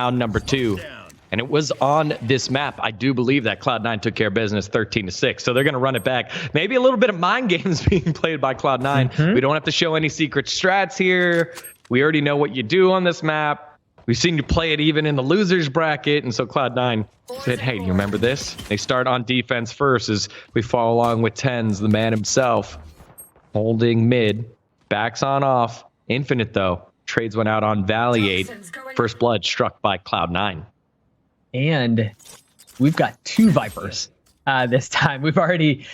round number 2. And it was on this map. I do believe that Cloud9 took care of business 13-6. So they're going to run it back. Maybe a little bit of mind games being played by Cloud9. We don't have to show any secret strats here. We already know what you do on this map. We've seen you play it even in the losers bracket. And so Cloud9 said, hey, do you remember this? They start on defense first as we follow along with Tens, the man himself, holding mid, backs on off. Infinite, though, trades one out on Valley 8. First blood struck by Cloud9. And we've got 2 Vipers this time. We've already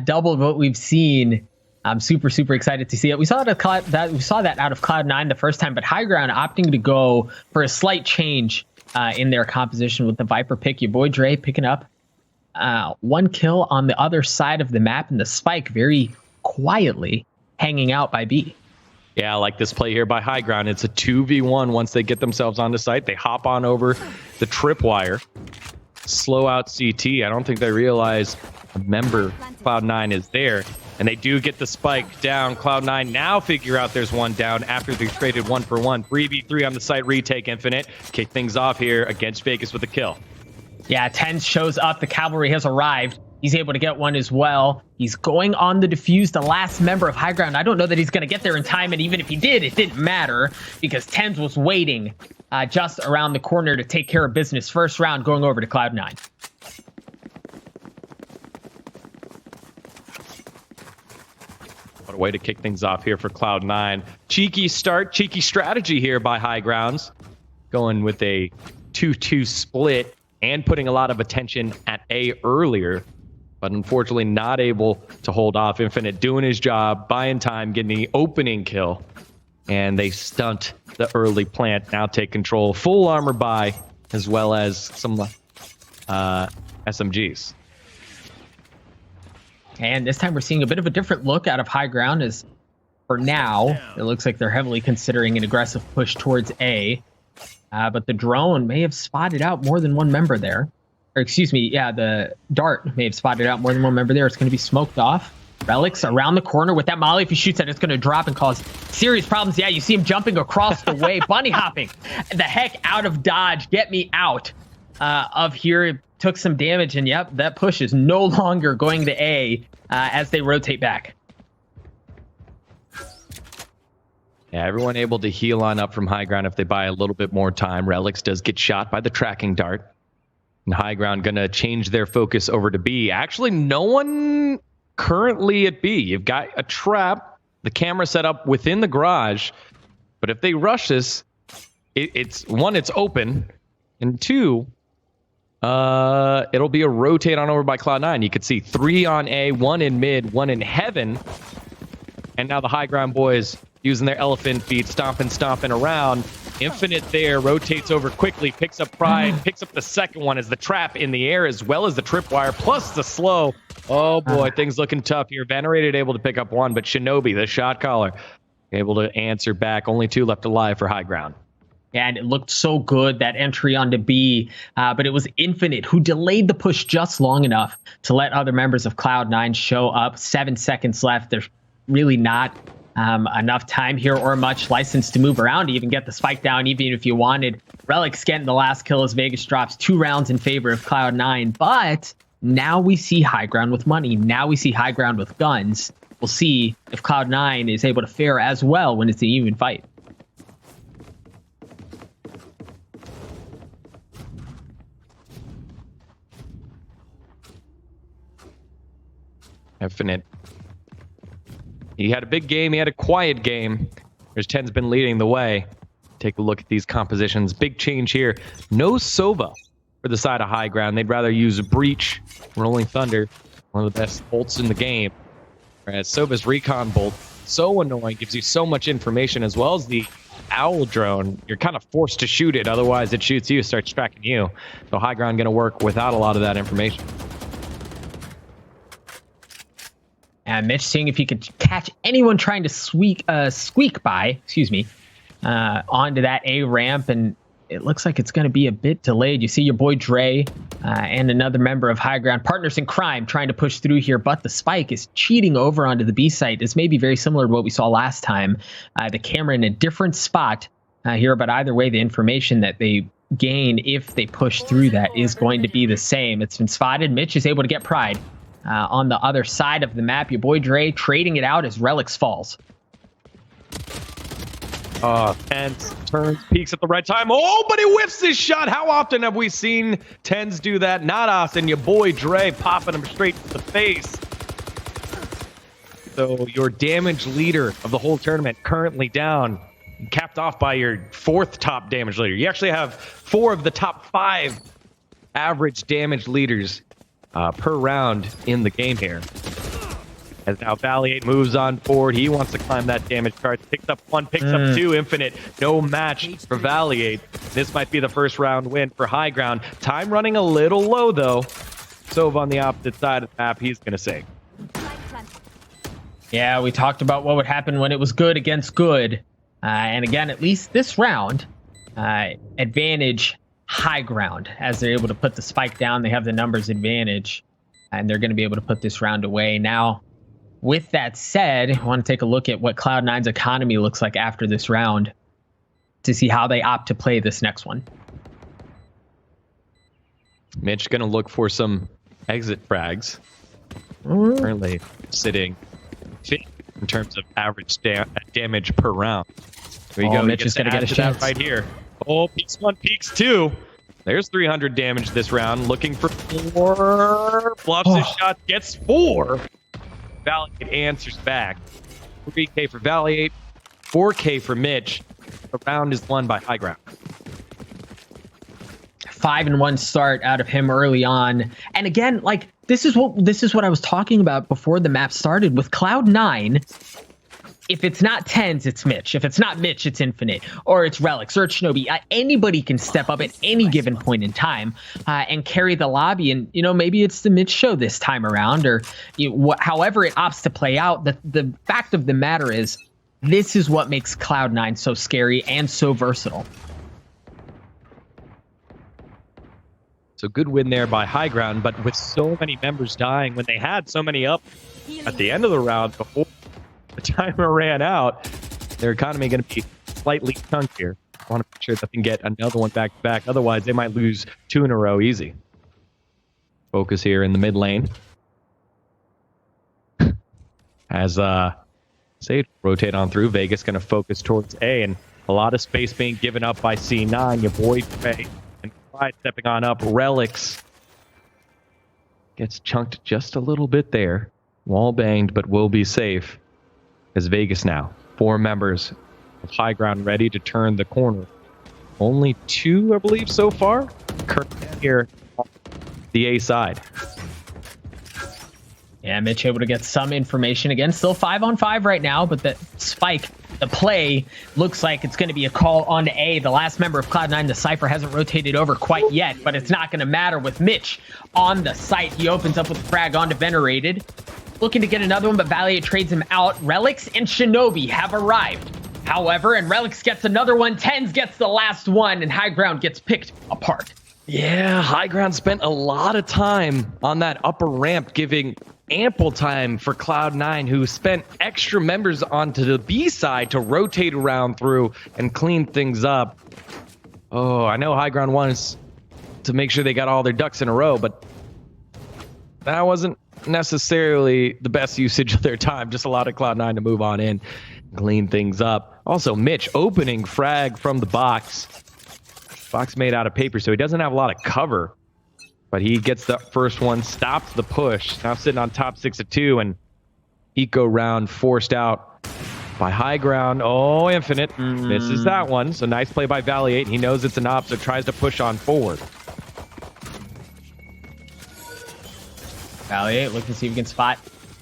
doubled what we've seen. I'm super excited to see it. We saw that out of Cloud9 the first time, but Highground opting to go for a slight change in their composition with the Viper pick. Your boy Dre picking up 1 kill on the other side of the map, and the Spike very quietly hanging out by B. Yeah, I like this play here by Highground. It's a 2v1 once they get themselves onto site. They hop on over the tripwire, slow out CT. I don't think they realize a member Cloud9 is there. And they do get the spike down. Cloud9 now figure out there's one down after they traded 1-for-1. 3v3 on the site, retake Infinite. Kick things off here against Vegas with a kill. Yeah, Tens shows up. The cavalry has arrived. He's able to get one as well. He's going on the defuse, the last member of Highground. I don't know that he's going to get there in time, and even if he did, it didn't matter because Tens was waiting just around the corner to take care of business. First round going over to Cloud9. What a way to kick things off here for Cloud9. Cheeky start, cheeky strategy here by Highgrounds. Going with a 2-2 split and putting a lot of attention at A earlier. But unfortunately not able to hold off. Infinite doing his job, buying time, getting the opening kill. And they stunt the early plant, now take control. Full armor buy, as well as some SMGs. And this time we're seeing a bit of a different look out of Highground, as for now, it looks like they're heavily considering an aggressive push towards A. But the drone may have spotted out more than one member there. Or excuse me, yeah, the dart may have spotted out more than one member there. It's going to be smoked off. Relics around the corner with that molly. If he shoots it, it's going to drop and cause serious problems. Yeah, you see him jumping across the way, bunny hopping the heck out of dodge. Get me out of here. Took some damage, and yep, that push is no longer going to A as they rotate back. Yeah, everyone able to heal on up from Highground if they buy a little bit more time. Relics does get shot by the tracking dart. And Highground gonna change their focus over to B. Actually, no one currently at B. You've got a trap, the camera set up within the garage. But if they rush this, it's one, it's open. And 2, it'll be a rotate on over by Cloud9. You could see 3 on A, 1 in mid, 1 in heaven. And now the Highground boys using their elephant feet, stomping around. Infinite there, rotates over quickly, picks up Pride, picks up the second one as the trap in the air, as well as the tripwire, plus the slow. Oh boy, things looking tough here. Venerated able to pick up 1, but Shinobi, the shot caller, able to answer back. Only 2 left alive for Highground. Yeah, and it looked so good, that entry onto B, but it was Infinite who delayed the push just long enough to let other members of Cloud9 show up. 7 seconds left. There's really not enough time here or much license to move around to even get the spike down, even if you wanted. Relics getting the last kill as Vegas drops 2 rounds in favor of Cloud9. But now we see Highground with money. Now we see Highground with guns. We'll see if Cloud9 is able to fare as well when it's an even fight. Infinite. He had a big game. He had a quiet game. There's Ten's been leading the way. Take a look at these compositions. Big change here. No Sova for the side of Highground. They'd rather use Breach, Rolling Thunder, one of the best bolts in the game. Whereas Sova's Recon Bolt, so annoying, gives you so much information, as well as the Owl drone. You're kind of forced to shoot it, otherwise it shoots you, starts tracking you. So Highground going to work without a lot of that information. And Mitch seeing if he could catch anyone trying to squeak by, onto that A ramp, and it looks like it's going to be a bit delayed. You see your boy Dre and another member of Highground, partners in crime, trying to push through here, but the spike is cheating over onto the B site. This may be very similar to what we saw last time. The camera in a different spot here, but either way, the information that they gain if they push through that is going to be the same. It's been spotted. Mitch is able to get Pride on the other side of the map. Your boy Dre trading it out as Relics falls. Tens turns, peaks at the right time. Oh, but he whiffs his shot. How often have we seen Tens do that? Not often. Your boy Dre popping him straight to the face. So your damage leader of the whole tournament currently down, capped off by your 4th top damage leader. You actually have 4 of the top 5 average damage leaders per round in the game here. As now Valiate moves on forward. He wants to climb that damage chart. Picks up 1, picks up 2. Infinite. No match for Valiate. This might be the first round win for Highground. Time running a little low, though. Sove on the opposite side of the map. He's going to save. Yeah, we talked about what would happen when it was good against good. And again, at least this round, advantage Highground. As they're able to put the spike down, they have the numbers advantage. And they're going to be able to put this round away. Now, with that said, I want to take a look at what Cloud9's economy looks like after this round to see how they opt to play this next one. Mitch going to look for some exit frags. Currently sitting in terms of average damage per round. There you go. Mitch is going to get a chance right here. Oh, peaks 1, peaks 2. There's 300 damage this round. Looking for 4. Bluffs his shot, gets 4. Valiate answers back. 3K for Valiate, 4K for Mitch. The round is won by Highground. 5-1 start out of him early on. And again, like this is what I was talking about before the map started with Cloud9. If it's not Tens, it's Mitch. If it's not Mitch, it's Infinite, or it's Relics, or it's Shinobi. Anybody can step up at any given point in time and carry the lobby. And, you know, maybe it's the Mitch show this time around, or however it opts to play out. The fact of the matter is, this is what makes Cloud9 so scary and so versatile. So good win there by Highground, but with so many members dying, when they had so many up at the end of the round before the timer ran out, their economy going to be slightly chunkier. I want to make sure that they can get another one back to back. Otherwise, they might lose 2 in a row easy. Focus here in the mid lane. As Sage rotate on through, Vegas going to focus towards A, and a lot of space being given up by C9. Your boy Trey and Pride stepping on up. Relics gets chunked just a little bit there. Wall banged, but will be safe. As Vegas now, 4 members of Highground ready to turn the corner. Only 2, I believe, so far. Kurt here on the A side. Yeah, Mitch able to get some information. Again, still 5-on-5 right now, but the spike, the play, looks like it's going to be a call on to A. The last member of Cloud9, the Cypher, hasn't rotated over quite yet, but it's not going to matter with Mitch on the site. He opens up with the frag onto Venerated. Looking to get another one, but Valiant trades him out. Relics and Shinobi have arrived. However, and Relics gets another one. Tens gets the last one, and Highground gets picked apart. Yeah, Highground spent a lot of time on that upper ramp, giving ample time for Cloud9, who spent extra members onto the B side to rotate around through and clean things up. Oh, I know Highground wants to make sure they got all their ducks in a row, but that wasn't necessarily the best usage of their time. Just a lot of Cloud9 to move on in, clean things up. Also, Mitch opening frag from the box. Box made out of paper, so he doesn't have a lot of cover. But he gets the first one, stops the push. Now sitting on top 6-2, and eco round forced out by Highground. Oh, Infinite misses that one. So nice play by Valiate. He knows it's an op, so tries to push on forward. Valiate looking to see if he can spot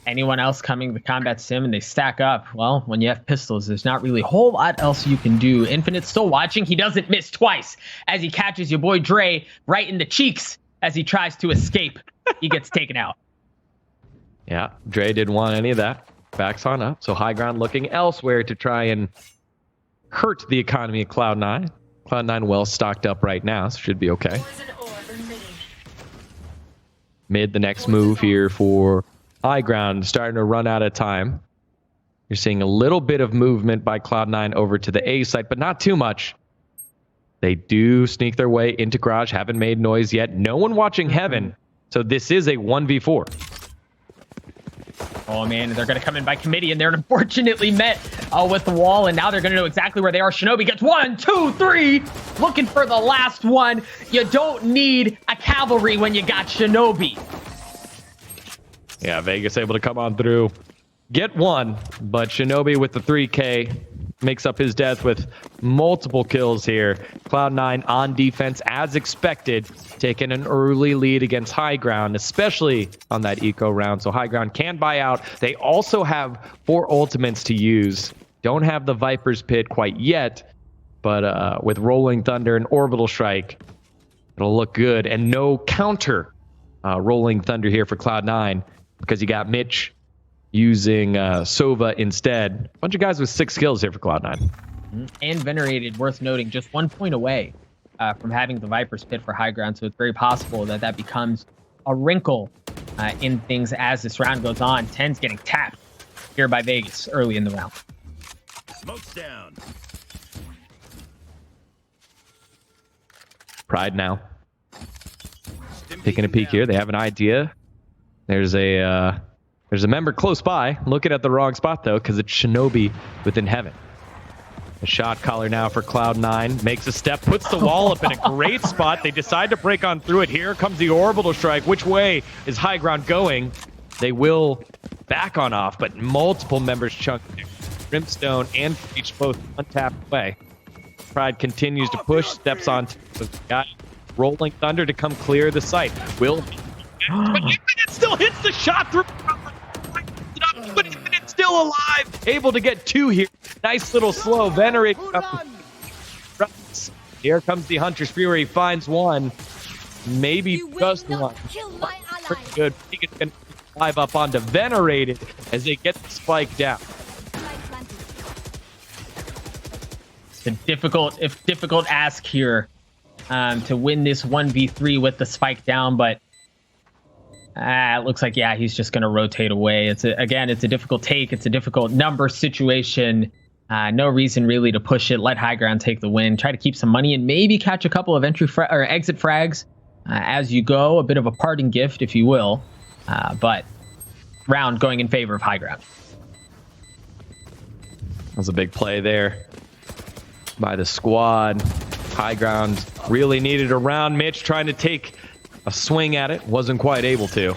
anyone else coming to combat sim, and they stack up. Well, when you have pistols, there's not really a whole lot else you can do. Infinite's still watching. He doesn't miss twice as he catches your boy Dre right in the cheeks as he tries to escape. He gets taken out. Yeah, Dre didn't want any of that. Backs on up. So Highground looking elsewhere to try and hurt the economy of Cloud9. Cloud9 well stocked up right now, so should be okay. Mid, the next move here for Highground, starting to run out of time. You're seeing a little bit of movement by Cloud9 over to the A site, but not too much. They do sneak their way into garage, haven't made noise yet. No one watching heaven, so this is a 1v4. Oh man, they're going to come in by committee, and they're unfortunately met with the wall, and now they're going to know exactly where they are. Shinobi gets 1, 2, 3, looking for the last one. You don't need a cavalry when you got Shinobi. Yeah, Vegas able to come on through, get one, but Shinobi with the 3K makes up his death with multiple kills here. Cloud9 on defense as expected, taking an early lead against Highground, especially on that eco round. So Highground can buy out. They also have 4 ultimates to use. Don't have the Viper's Pit quite yet, but with Rolling Thunder and Orbital Strike, it'll look good. And no counter Rolling Thunder here for Cloud9 because you got Mitch using Sova instead. A bunch of guys with 6 kills here for Cloud9. And Venerated, worth noting, just 1 point away from having the Viper's Pit for Highground, so it's very possible that that becomes a wrinkle in things as this round goes on. 10's getting tapped here by Vegas early in the round. Smoke's down. Pride now. Taking a peek here. They have an idea. There's a member close by. Looking at the wrong spot, though, because it's Shinobi within heaven. A shot caller now for Cloud9. Makes a step, puts the wall up in a great spot. They decide to break on through it. Here comes the Orbital Strike. Which way is Highground going? They will back on off, but multiple members chunk. Brimstone and Breach both untapped away. Pride continues to push, steps on the guy. Rolling Thunder to come clear the site. Will but Infinite still hits the shot through. But Infinite still alive. Able to get 2 here. Nice little slow. Venerate. Here comes the Hunter's Fury. Finds one. Maybe just one. Pretty good. Vegas can dive up onto Venerated as they get the spike down. It's a difficult ask here to win this 1v3 with the spike down, but it looks like, yeah, he's just going to rotate away. Again, it's a difficult take. It's a difficult number situation. No reason really to push it. Let Highground take the win. Try to keep some money and maybe catch a couple of exit frags as you go. A bit of a parting gift, if you will. But round going in favor of Highground. That was a big play there by the squad. Highground really needed a round. Mitch trying to take a swing at it. Wasn't quite able to.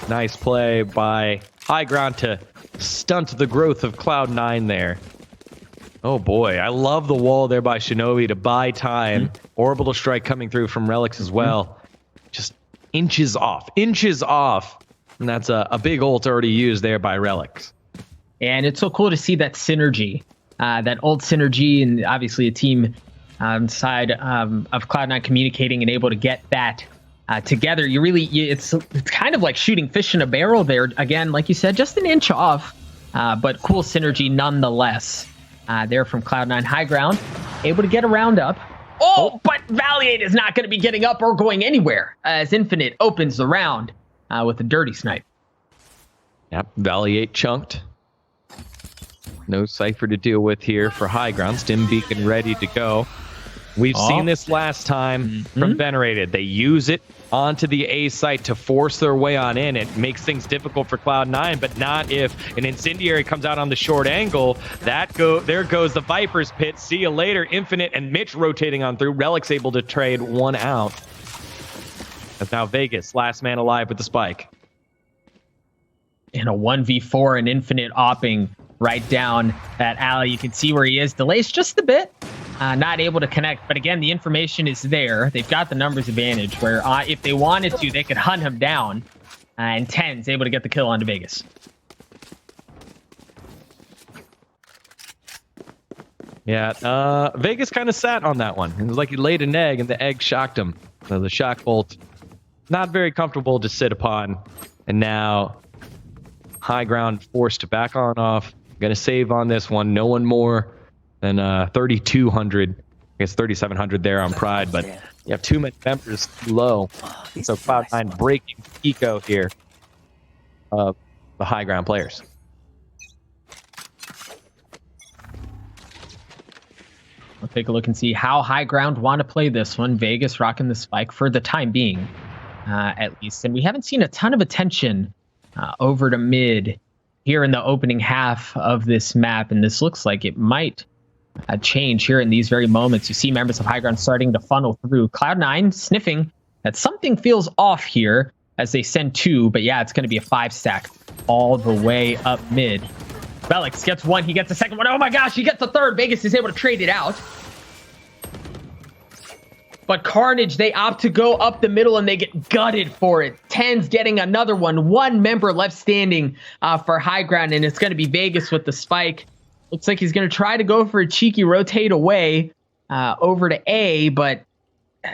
Nice play by Highground to stunt the growth of Cloud9 there. Oh boy, I love the wall there by Shinobi to buy time. Orbital Strike coming through from Relics as well. Just inches off. And that's a big ult already used there by Relics. And it's so cool to see that synergy, that ult synergy, and obviously a team side of Cloud9 communicating and able to get that together. It's kind of like shooting fish in a barrel there. Again, like you said, just an inch off, but cool synergy nonetheless. There from Cloud9. Highground able to get a round up. Oh, but Valiant is not going to be getting up or going anywhere as Infinite opens the round with a dirty snipe. Yep, Valiant chunked. No Cypher to deal with here for Highground. Stim Beacon ready to go. We've seen this last time from Venerated. They use it onto the A site to force their way on in. It makes things difficult for Cloud9, but not if an Incendiary comes out on the short angle. There goes the Viper's Pit. See you later. Infinite and Mitch rotating on through. Relic's able to trade one out. That's now Vegas, last man alive with the spike. In a 1v4, an Infinite opping right down that alley. You can see where he is. Delays just a bit. Not able to connect, but again, the information is there. They've got the numbers advantage where if they wanted to, they could hunt him down. And 10's able to get the kill onto Vegas. Yeah, Vegas kind of sat on that one. It was like he laid an egg and the egg shocked him. So the shock bolt, not very comfortable to sit upon. And now Highground forced to back on off. Gonna save on this one. No one more than 3,200. I guess 3,700 there on Pride, but you have too many members too low. And so Cloud9 breaking eco here of the Highground players. We'll take a look and see how Highground want to play this one. Vegas rocking the spike for the time being, at least. And we haven't seen a ton of attention over to mid here in the opening half of this map. And this looks like it might change here in these very moments. You see members of Highground starting to funnel through. Cloud9 sniffing that something feels off here as they send 2. But yeah, it's going to be a 5-stack all the way up mid. Velix gets 1. He gets a second one. Oh my gosh, he gets a third. Vegas is able to trade it out. But Carnage, they opt to go up the middle and they get gutted for it. Ten's getting another one. 1 member left standing for Highground, and it's going to be Vegas with the spike. Looks like he's going to try to go for a cheeky rotate away over to A, but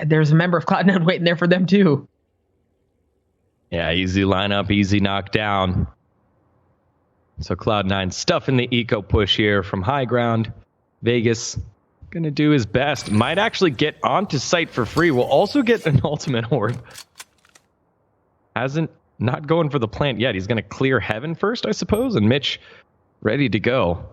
there's a member of Cloud9 waiting there for them too. Yeah, easy lineup, easy knockdown. So Cloud9 stuffing the eco push here from Highground. Vegas gonna do his best. Might actually get onto site for free. Will also get an ultimate orb. Not going for the plant yet. He's gonna clear heaven first, I suppose. And Mitch ready to go.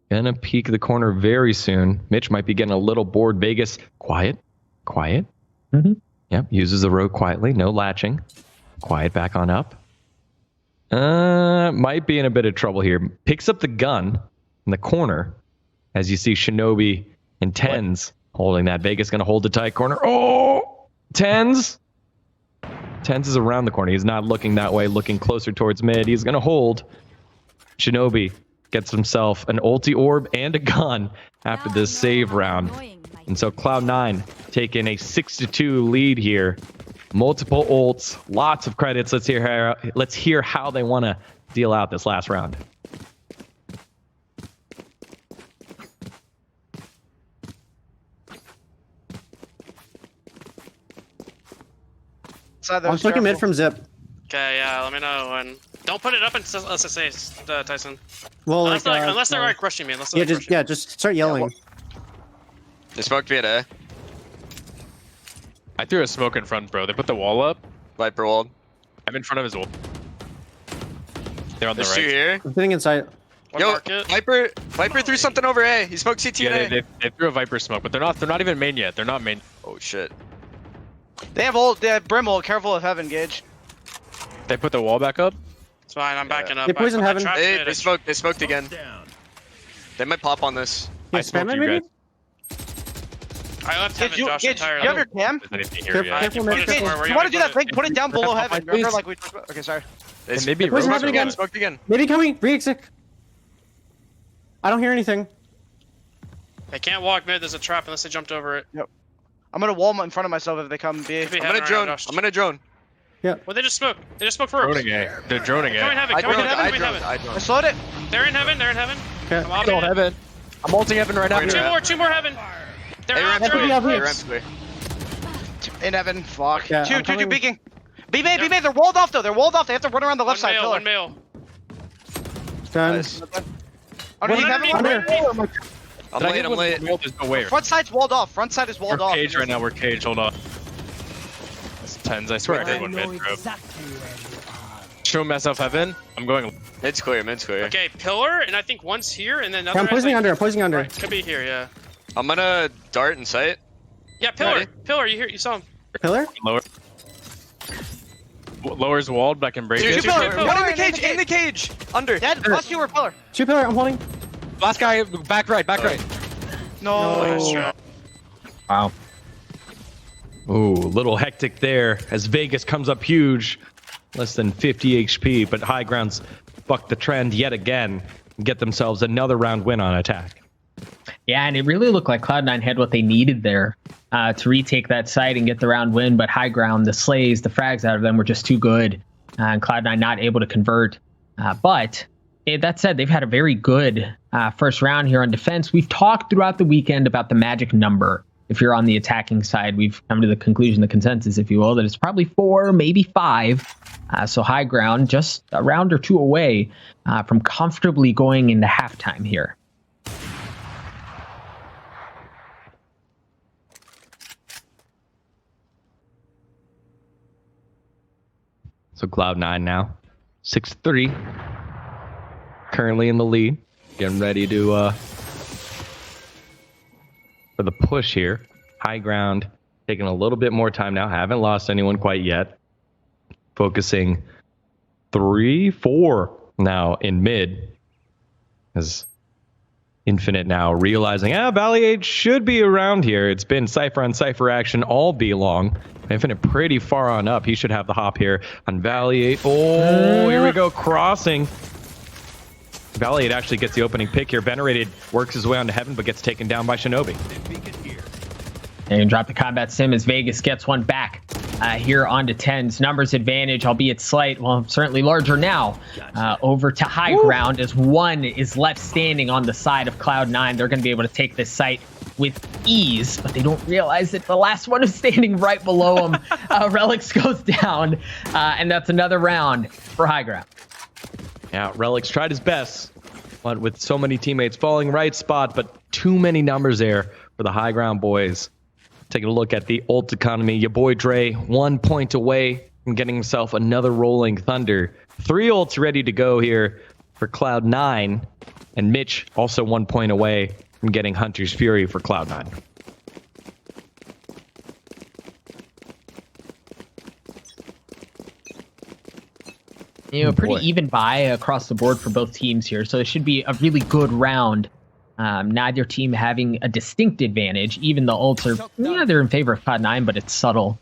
Gonna peek the corner very soon. Mitch might be getting a little bored. Vegas, quiet. Mm-hmm. Yep, uses the road quietly. No latching. Quiet back on up. Might be in a bit of trouble here. Picks up the gun in the corner. As you see Shinobi and Tens holding that. Vegas going to hold the tight corner. Oh! Tens is around the corner. He's not looking that way, looking closer towards mid. He's going to hold. Shinobi gets himself an ulti orb and a gun after this save round. And so Cloud9 taking a 6-2 lead here. Multiple ults, lots of credits. Let's hear how they want to deal out this last round. I'm looking mid from Zip. Okay, yeah, let me know. And don't put it up until SSA, Tyson. Well, unless they're like rushing me. Just start yelling. They smoked me at A. I threw a smoke in front, bro. They put the wall up. Viper walled. I'm in front of his wall. They're on There's the two right. here. I'm sitting inside. Yo, Viper threw something over A. He smoked CT Yeah, and A. they threw a Viper smoke, but they're not even main yet. They're not main. Oh shit. They have ult. They have brim ult. Careful of heaven, Gage. They put the wall back up. It's fine. I'm backing up. They poison heaven. Hey, they smoked again. Down. They might pop on this. Yeah, I smoked spam it, you maybe? guys. I left heaven, You, Josh, Gage, entirely. you have your cam? There's anything here Careful, yet. careful, Put it careful. somewhere where You want to do that put thing? Put it down below Careful, heaven. please. Remember, like we. Okay, sorry. They maybe Poison Rose heaven again. smoked again. Maybe coming. Re-exit. I don't hear anything. They can't walk mid. There's a trap unless they jumped over it. I'm gonna wall in front of myself if they come B. Could be I'm heaven gonna right drone. now, Josh. I'm gonna drone. Well, they just smoked. They just smoked for us. Droning A. They're droning Coming A. heaven. I Coming droned. heaven. I Coming droned. heaven. I I droned. slowed it. They're in heaven. They're in heaven. Okay. I'm Killed off heaven. I'm ulting heaven right now. Wait, Two more heaven. They're They out. ran They're through. out. Yeah, They ran through. In heaven. Fuck. Yeah, Two. I'm coming. Beaking. B main. They're walled off though. They're walled off. They have to run around the left side. Pillar. One male. Done. Nice. Underneath heaven. I'm late. There's no way. Front side's walled off. Front side is We're walled off. caged right now. We're caged. Hold on. It's tens. I swear I heard one mid, bro. Show myself heaven. I'm going. Mid's clear. Okay, pillar, and I think one's here, and then another. I'm poisoning like, under. I'm poisoning under. Right, could be here, yeah. I'm gonna dart in sight. Yeah, pillar. Ready? Pillar, you hear? You saw him. Pillar? Lower. Lower's walled, but I can break Two it. pillar. pillar. One in the cage. In the cage. Under. Dead. Last two were pillar. 2 pillar. I'm holding. Last guy, back right. No. Nice try. Wow. Ooh, a little hectic there as Vegas comes up huge. Less than 50 HP, but Highground's bucked the trend yet again and get themselves another round win on attack. Yeah, and it really looked like Cloud9 had what they needed there to retake that site and get the round win. But Highground, the slays, the frags out of them were just too good, and Cloud9 not able to convert. But that said, they've had a very good first round here on defense. We've talked throughout the weekend about the magic number. If you're on the attacking side, we've come to the conclusion, the consensus, if you will, that it's probably 4, maybe 5. So Highground just a round or two away from comfortably going into halftime here. So Cloud9 now, 6-3, currently in the lead, getting ready to for the push here. High ground taking a little bit more time now. Haven't lost anyone quite yet. Focusing 3, 4 now in mid. As Infinite now realizing, Valley Age should be around here. It's been Cypher on Cypher action all be long. Infinite pretty far on up. He should have the hop here on Valley 8. Oh, here we go, crossing. Valley 8 actually gets the opening pick here. Venerated works his way onto Heaven, but gets taken down by Shinobi. And drop the combat sim as Vegas gets one back here onto Tens. Numbers advantage, albeit slight, well, certainly larger now. Over to High Ground as one is left standing on the side of Cloud9. They're going to be able to take this site with ease, but they don't realize that the last one is standing right below them. Relics goes down, and that's another round for High Ground. Yeah, Relics tried his best, but with so many teammates falling right spot, but too many numbers there for the High Ground boys. Taking a look at the ult economy. Your boy Dre, 1 point away from getting himself another Rolling Thunder. 3 ults ready to go here for Cloud9. And Mitch also 1 point away from getting Hunter's Fury for Cloud9. You know, pretty even buy across the board for both teams here. So it should be a really good round. Neither team having a distinct advantage. Even the ults are, yeah, they're in favor of Cloud9, but it's subtle.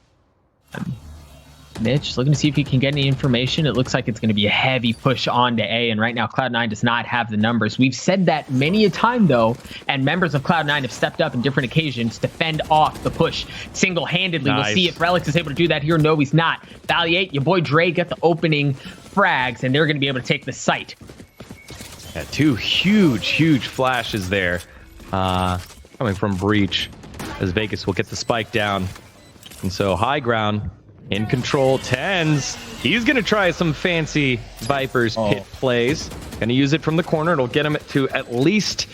Mitch looking to see if he can get any information. It looks like it's going to be a heavy push on to A, and right now Cloud9 does not have the numbers. We've said that many a time, though, and members of Cloud9 have stepped up in different occasions to fend off the push single-handedly. Nice. We'll see if Relics is able to do that here. No, he's not. Valley 8, your boy Dre get the opening frags, and they're going to be able to take the site. Yeah, 2 huge flashes there coming from Breach as Vegas will get the spike down. And so High Ground in control. Tens, he's going to try some fancy Viper's pit plays. Going to use it from the corner. It'll get him to at least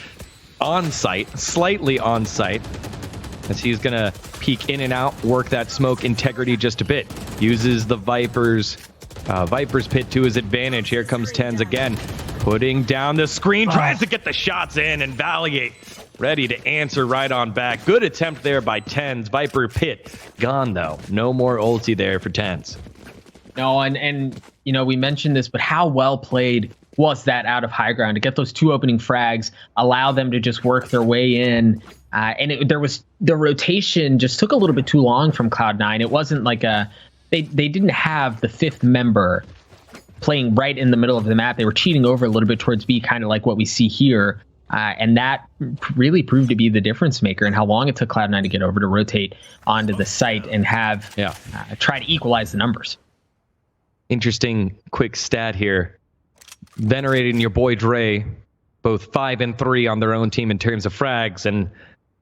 on site, slightly on site, as he's going to peek in and out, work that smoke integrity just a bit. Uses the Viper's pit to his advantage. Here comes Tens again. Putting down the screen, tries to get the shots in, and Valley 8 ready to answer right on back. Good attempt there by Tens. Viper pit gone, though. No more ulti there for Tens. No, and you know, we mentioned this, but how well played was that out of High Ground to get those 2 opening frags, allow them to just work their way in. And the rotation just took a little bit too long from Cloud9. It wasn't like they didn't have the 5th member playing right in the middle of the map. They were cheating over a little bit towards B, kind of like what we see here. And that really proved to be the difference maker in how long it took Cloud9 to get over to rotate onto the site and have try to equalize the numbers. Interesting quick stat here. Venerated and your boy Dre, both 5 and 3 on their own team in terms of frags, and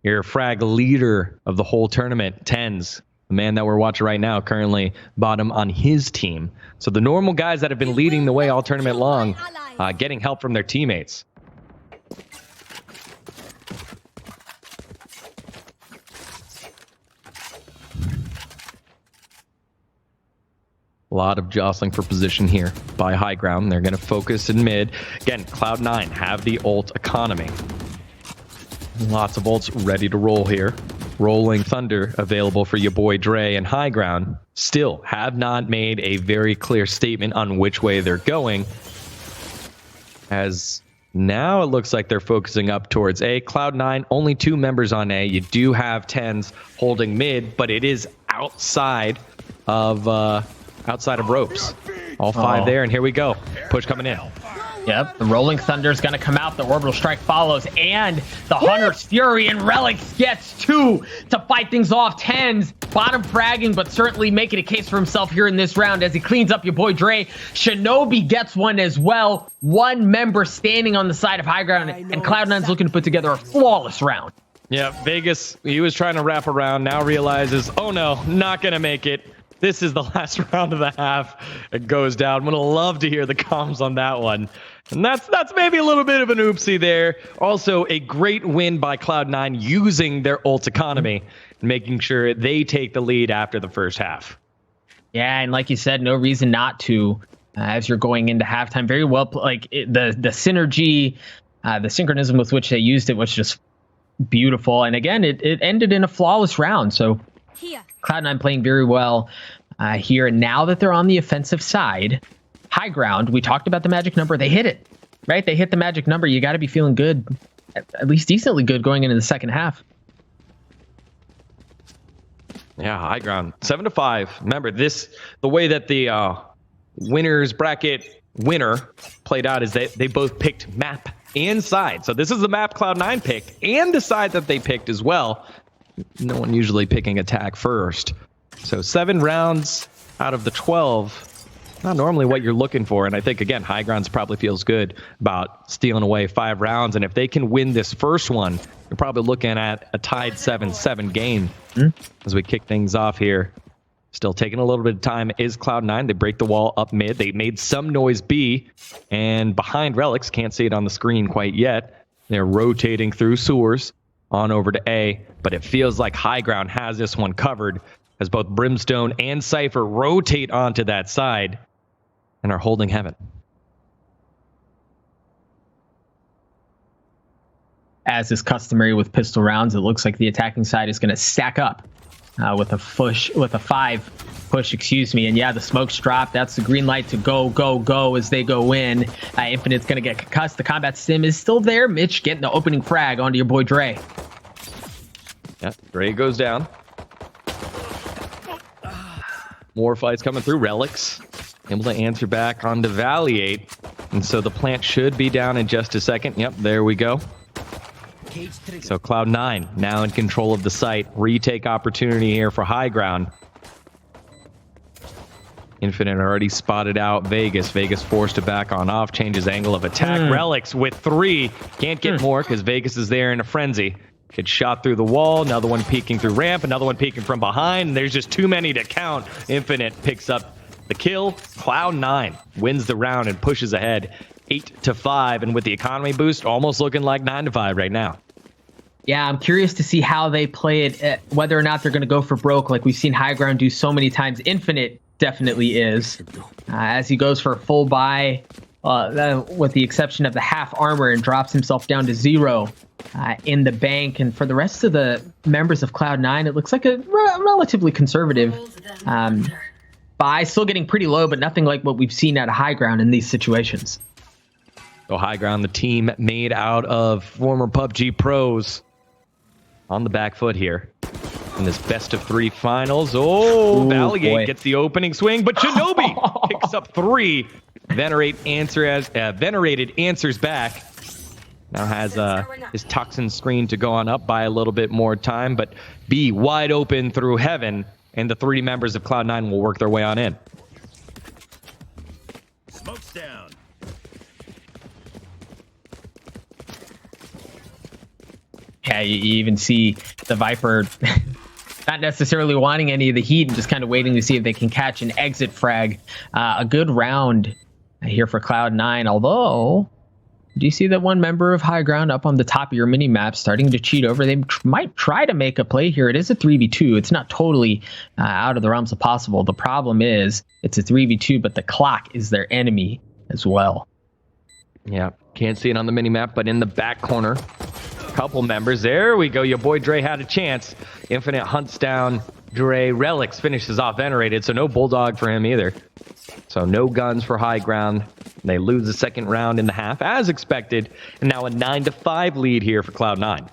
your frag leader of the whole tournament, Tens. The man that we're watching right now, currently bottom on his team. So the normal guys that have been leading the way all tournament long, getting help from their teammates. A lot of jostling for position here by High Ground. They're going to focus in mid. Again, Cloud9 have the ult economy. Lots of ults ready to roll here. Rolling Thunder available for your boy Dre, and High Ground still have not made a very clear statement on which way they're going. As now it looks like they're focusing up towards A. Cloud9, only 2 members on A. You do have Tens holding mid, but it is outside of ropes. All 5 there, and here we go. Push coming in. Yep, the Rolling Thunder is going to come out. The Orbital Strike follows, and the Hunter's Fury, and Relics gets 2 to fight things off. Tens, bottom fragging, but certainly making a case for himself here in this round as he cleans up your boy Dre. Shinobi gets one as well. 1 member standing on the side of High Ground, and Cloud9's looking to put together a flawless round. Yeah, Vegas, he was trying to wrap around, now realizes, oh no, not going to make it. This is the last round of the half. It goes down. I'm going to love to hear the comms on that one. And that's maybe a little bit of an oopsie there. Also, a great win by Cloud9 using their ult economy and making sure they take the lead after the first half. Yeah, and like you said, no reason not to as you're going into halftime. Very well, the synergy, the synchronism with which they used it was just beautiful. And again, it ended in a flawless round. So Cloud9 playing very well here. And now that they're on the offensive side, Highground, we talked about the magic number. They hit it, right? They hit the magic number. You got to be feeling good, at least decently good going into the second half. Yeah, Highground 7-5. Remember the way that the winners bracket winner played out is that they both picked map and side. So this is the map Cloud9 picked and the side that they picked as well. No one usually picking attack first. So 7 rounds out of the 12. Not normally what you're looking for. And I think, again, Highgrounds probably feels good about stealing away 5 rounds. And if they can win this first one, you're probably looking at a tied 7-7 game as we kick things off here. Still taking a little bit of time is Cloud9. They break the wall up mid. They made some noise B. And behind Relics, can't see it on the screen quite yet. They're rotating through sewers on over to A. But it feels like Highground has this one covered as both Brimstone and Cypher rotate onto that side and are holding heaven. As is customary with pistol rounds, it looks like the attacking side is going to stack up with a 5 push, excuse me. And yeah, the smoke's dropped. That's the green light to go as they go in. Infinite's going to get concussed. The combat sim is still there. Mitch getting the opening frag onto your boy Dre. Yeah, Dre goes down. More fights coming through. Relics able to answer back on Devaliate. And so the plant should be down in just a second. Yep, there we go. So Cloud9 now in control of the site. Retake opportunity here for Highground. Infinite already spotted out Vegas. Vegas forced to back on off. Changes angle of attack. Relics with 3. Can't get more because Vegas is there in a frenzy. Gets shot through the wall. Another one peeking through ramp. Another one peeking from behind. There's just too many to count. Infinite picks up the kill. Cloud9 wins the round and pushes ahead 8-5. And with the economy boost, almost looking like 9-5 right now. Yeah, I'm curious to see how they play it, whether or not they're going to go for broke like we've seen Highground do so many times. Infinite definitely is. As he goes for a full buy, with the exception of the half armor, and drops himself down to 0 in the bank. And for the rest of the members of Cloud9, it looks like a relatively conservative buy. Still getting pretty low, but nothing like what we've seen out of Highground in these situations. So Highground, the team made out of former PUBG pros, on the back foot here in this best of 3 finals. Oh, Valiate gets the opening swing, but Shinobi picks up 3. Venerated answers back. Now has his toxin screen to go on up by a little bit more time, but B wide open through heaven, and the 3 members of Cloud9 will work their way on in. Smoke's down. Yeah, you even see the Viper not necessarily wanting any of the heat and just kind of waiting to see if they can catch an exit frag. A good round here for Cloud9, although do you see that one member of Highground up on the top of your mini map starting to cheat over? They might try to make a play here. It is a 3v2. It's not totally out of the realms of possible. The problem is it's a 3v2, but the clock is their enemy as well. Yeah, can't see it on the mini map, but in the back corner, couple members. There we go. Your boy Dre had a chance. Infinite hunts down Dre. Relics finishes off Venerated, so no Bulldog for him either. So no guns for Highground. They lose the second round in the half, as expected. And now a 9-5 lead here for Cloud9.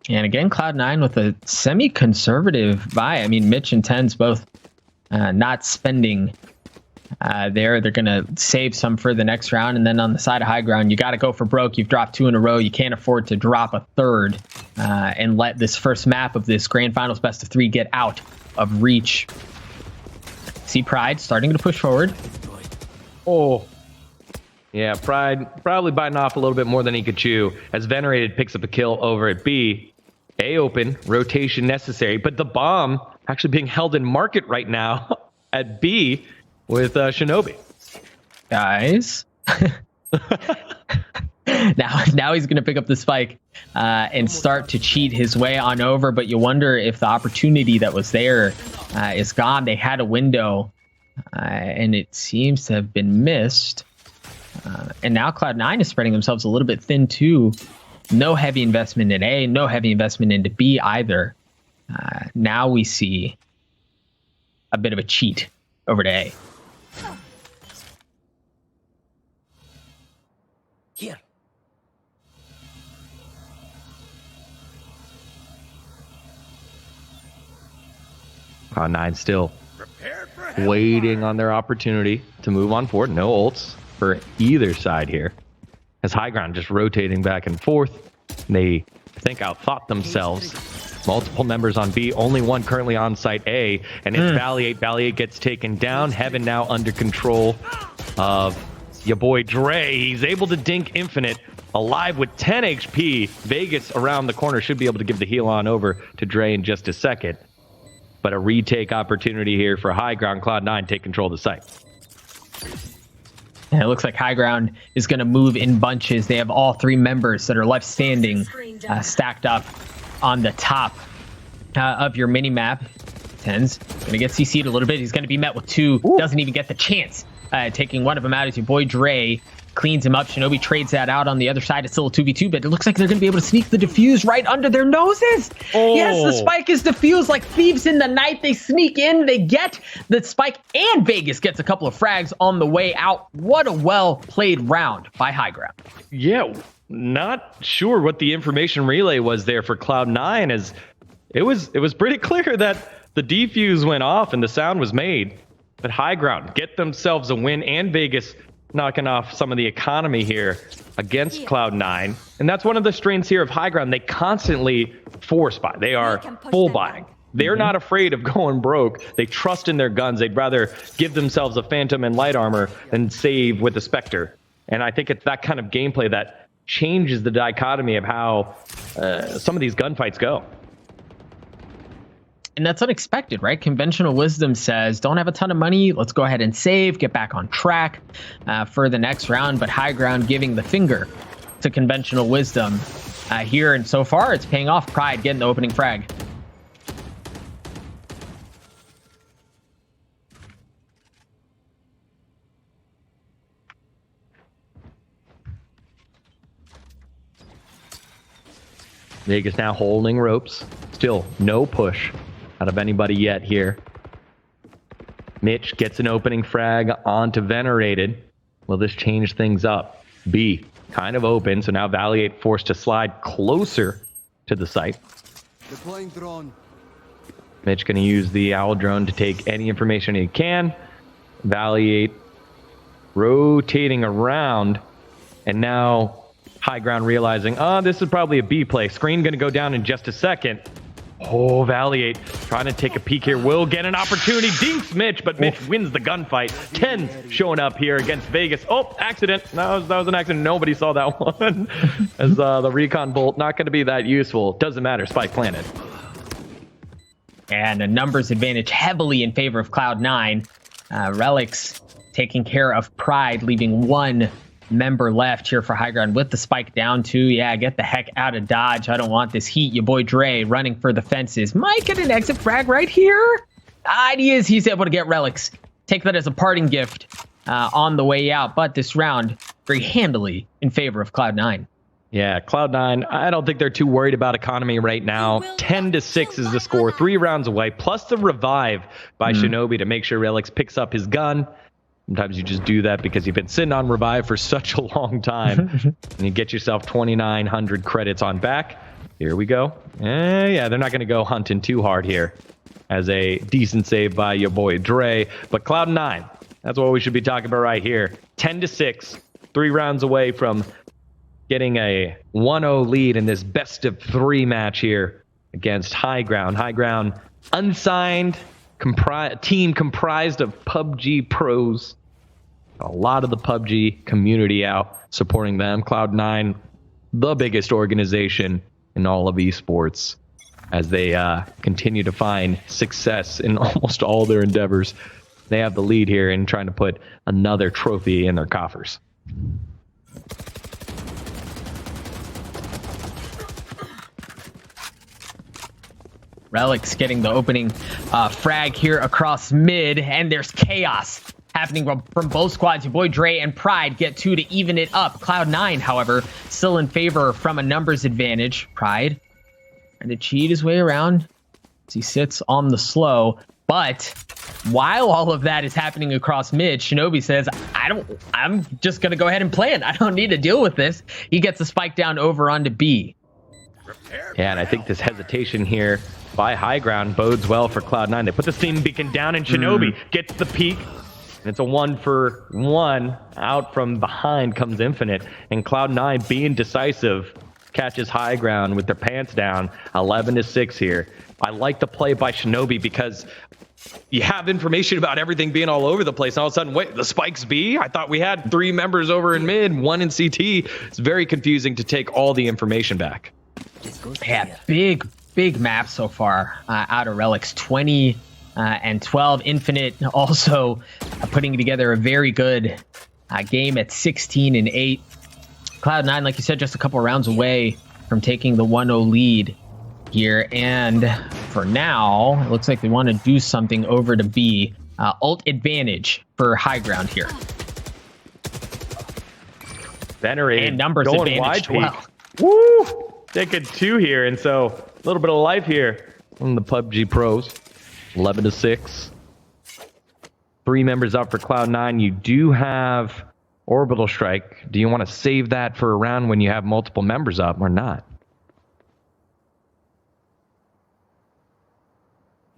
And again, Cloud9 with a semi-conservative buy. I mean, Mitch and Tens both not spending there. They're going to save some for the next round. And then on the side of Highground, you got to go for broke. You've dropped 2 in a row. You can't afford to drop a third and let this first map of this grand finals best of 3 get out of reach. See Pride starting to push forward. Oh, yeah, Pride probably biting off a little bit more than he could chew as Venerated picks up a kill over at B. A open, rotation necessary, but the bomb actually being held in market right now at B with Shinobi. Guys. Now he's going to pick up the spike and start to cheat his way on over, but you wonder if the opportunity that was there is gone. They had a window and it seems to have been missed. And now Cloud9 is spreading themselves a little bit thin too. No heavy investment in A, no heavy investment into B either. Now we see a bit of a cheat over to A. Here. Cloud9 still waiting on their opportunity to move on forward. No ults for either side here. As Highground just rotating back and forth. They think outthought themselves. Multiple members on B, only one currently on site A, and it's Valiate. Valiate gets taken down. Heaven now under control of your boy Dre. He's able to dink Infinite, alive with 10 HP. Vegas around the corner should be able to give the heal on over to Dre in just a second. But a retake opportunity here for Highground. Cloud9 take control of the site. And it looks like Highground is going to move in bunches. They have all 3 members that are left standing, stacked up on the top of your mini map. Ten's going to get CC'd a little bit. He's going to be met with 2. Doesn't even get the chance. Taking one of them out is your boy Dre. Cleans him up. Shinobi trades that out on the other side. It's still a 2v2, but it looks like they're going to be able to sneak the defuse right under their noses. Yes, the spike is diffused like thieves in the night. They sneak in, they get the spike, and Vegas gets a couple of frags on the way out. What a well-played round by Highground. Yeah, not sure what the information relay was there for Cloud9, as it was pretty clear that the defuse went off and the sound was made. But Highground get themselves a win, and Vegas knocking off some of the economy here against Cloud9. And that's one of the strengths here of Highground. They constantly force buy. They are full buying. They're not afraid of going broke. They trust in their guns. They'd rather give themselves a Phantom and light armor than save with a Spectre. And I think it's that kind of gameplay that changes the dichotomy of how some of these gunfights go. And that's unexpected, right? Conventional wisdom says, don't have a ton of money. Let's go ahead and save, get back on track for the next round. But Highground giving the finger to conventional wisdom here. And so far, it's paying off. Pride getting the opening frag. Vegas now holding ropes. Still no push out of anybody yet here. Mitch gets an opening frag onto Venerated. Will this change things up? B kind of open, so now Valiate forced to slide closer to the site. Deploying drone. Mitch going to use the Owl drone to take any information he can. Valiate rotating around, and now Highground realizing, this is probably a B play. Screen going to go down in just a second. Oh, Valiate trying to take a peek here. Will get an opportunity. Dinks Mitch, but Mitch wins the gunfight. 10 showing up here against Vegas. Oh, accident. That was an accident. Nobody saw that one. As the recon bolt, not going to be that useful. Doesn't matter. Spike planted. And a numbers advantage heavily in favor of Cloud9. Relics taking care of Pride, leaving 1 member left here for Highground with the spike down to, get the heck out of Dodge. I don't want this heat. Your boy Dre running for the fences. Might get an exit frag right here. He's able to get Relics. Take that as a parting gift on the way out. But this round, very handily in favor of Cloud9. Yeah, Cloud9, I don't think they're too worried about economy right now. 10-6 is the score. 3 rounds away, plus the revive by Shinobi to make sure Relics picks up his gun. Sometimes you just do that because you've been sitting on revive for such a long time. And you get yourself 2,900 credits on back. Here we go. Yeah, they're not going to go hunting too hard here. As a decent save by your boy Dre. But Cloud9, that's what we should be talking about right here. 10-6, 3 rounds away from getting a 1-0 lead in this best of 3 match here against Highground. Highground, unsigned team comprised of PUBG pros. A lot of the PUBG community out supporting them. Cloud9, the biggest organization in all of esports, as they continue to find success in almost all their endeavors. They have the lead here in trying to put another trophy in their coffers. Relics getting the opening frag here across mid, and there's chaos happening from both squads. Your boy Dre and Pride get 2 to even it up. Cloud9, however, still in favor from a numbers advantage. Pride trying to cheat his way around as he sits on the slow. But while all of that is happening across mid, Shinobi says, I'm just going to go ahead and plan. I don't need to deal with this. He gets a spike down over onto B. Yeah, and I think this hesitation here by Highground bodes well for Cloud9. They put the steam beacon down, and Shinobi gets the peek. And it's a 1-for-1. Out from behind comes Infinite, and Cloud9 being decisive catches Highground with their pants down. 11-6 here. I like the play by Shinobi because you have information about everything being all over the place. And all of a sudden, wait, the spike's B? I thought we had 3 members over in mid, 1 in CT. It's very confusing to take all the information back. Yeah, big map so far out of Relics. 20 and 12. Infinite also putting together a very good game at 16 and 8. Cloud9, like you said, just a couple rounds away from taking the 1-0 lead here. And for now, it looks like they want to do something over to B. Ult advantage for Highground here. Venerated And numbers going advantage wide as peak. well. Woo! Taking 2 here, and so a little bit of life here from the PUBG pros. 11-6. 3 members up for Cloud9. You do have Orbital Strike. Do you want to save that for a round when you have multiple members up or not?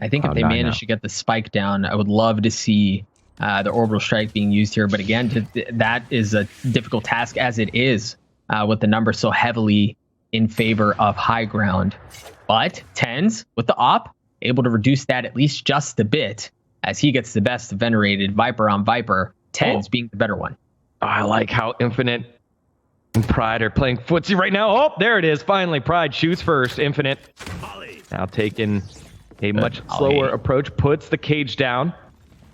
I think if they manage to get the spike down, I would love to see the Orbital Strike being used here. But again, that is a difficult task as it is with the number so heavily in favor of Highground. But Tens with the op, able to reduce that at least just a bit as he gets the best of Venerated. Viper on Viper, Tens being the better one. I like how Infinite and Pride are playing footsie right now. Oh, there it is. Finally, Pride shoots first. Infinite now taking a much slower approach, puts the cage down.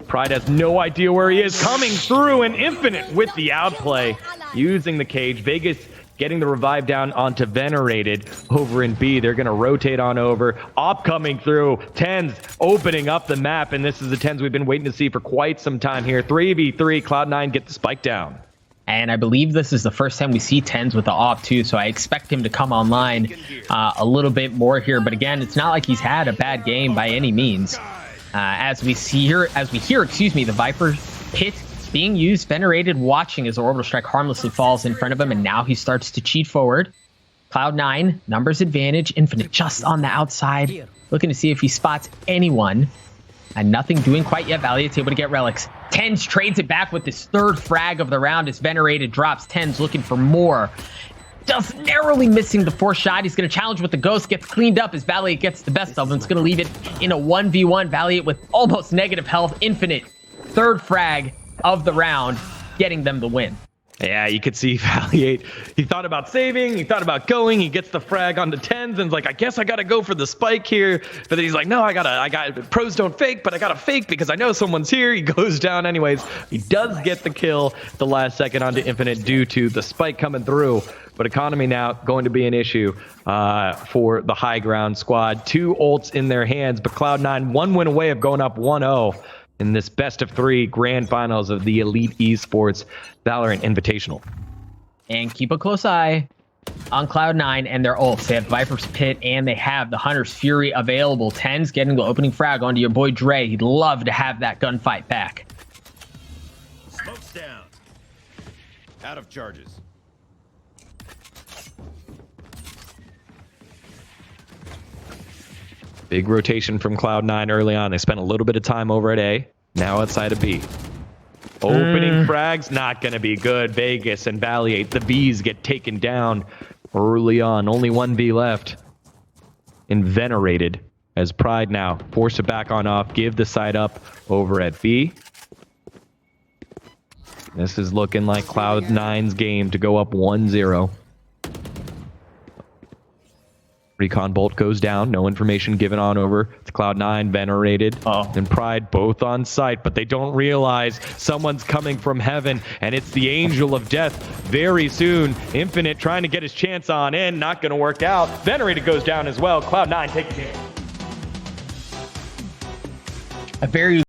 Pride has no idea where he is. Coming through, and Infinite with the outplay, using the cage. Vegas getting the revive down onto Venerated over in B. They're going to rotate on over. Op coming through. Tens opening up the map, and this is the Tens we've been waiting to see for quite some time here. 3v3, Cloud9 get the spike down. And I believe this is the first time we see Tens with the op too, so I expect him to come online a little bit more here. But again, it's not like he's had a bad game by any means. As we hear, the Viper pit being used, Venerated watching as the Orbital Strike harmlessly falls in front of him, and now he starts to cheat forward. Cloud9, numbers advantage, Infinite just on the outside, looking to see if he spots anyone. And nothing doing quite yet. Valiant's able to get relics. Tens trades it back with his 3rd frag of the round as Venerated drops. Tens looking for more. Just narrowly missing the 4th shot. He's going to challenge with the ghost. Gets cleaned up as Valiant gets the best of him. It's going to leave it in a 1v1. Valiant with almost negative health. Infinite, 3rd frag of the round, getting them the win. Yeah, you could see Valiant. He thought about saving. He thought about going. He gets the frag on the Tens and is like, I guess I got to go for the spike here. But then he's like, no, I got pros don't fake, but I got to fake because I know someone's here. He goes down anyways. He does get the kill at the last second onto Infinite due to the spike coming through. But economy now going to be an issue for the Highground squad. 2 ults in their hands, but Cloud9 1 win away of going up 1-0. In this best of 3 grand finals of the Elite Esports Valorant Invitational. And keep a close eye on Cloud9 and their ults. They have Viper's Pit and they have the Hunter's Fury available. Tens getting the opening frag onto your boy Dre. He'd love to have that gunfight back. Smoke's down. Out of charges. Big rotation from Cloud9 early on. They spent a little bit of time over at A, now outside of B. Opening frags, not going to be good. Vegas and Valiate, the Vs get taken down early on. Only 1V left. And Venerated as Pride now force it back on off, give the side up over at B. This is looking like Cloud9's game to go up 1-0. Recon Bolt goes down. No information given on over to Cloud9, Venerated, and Pride both on site, but they don't realize someone's coming from heaven, and it's the Angel of Death very soon. Infinite trying to get his chance on in, not going to work out. Venerated goes down as well. Cloud9 takes it. A very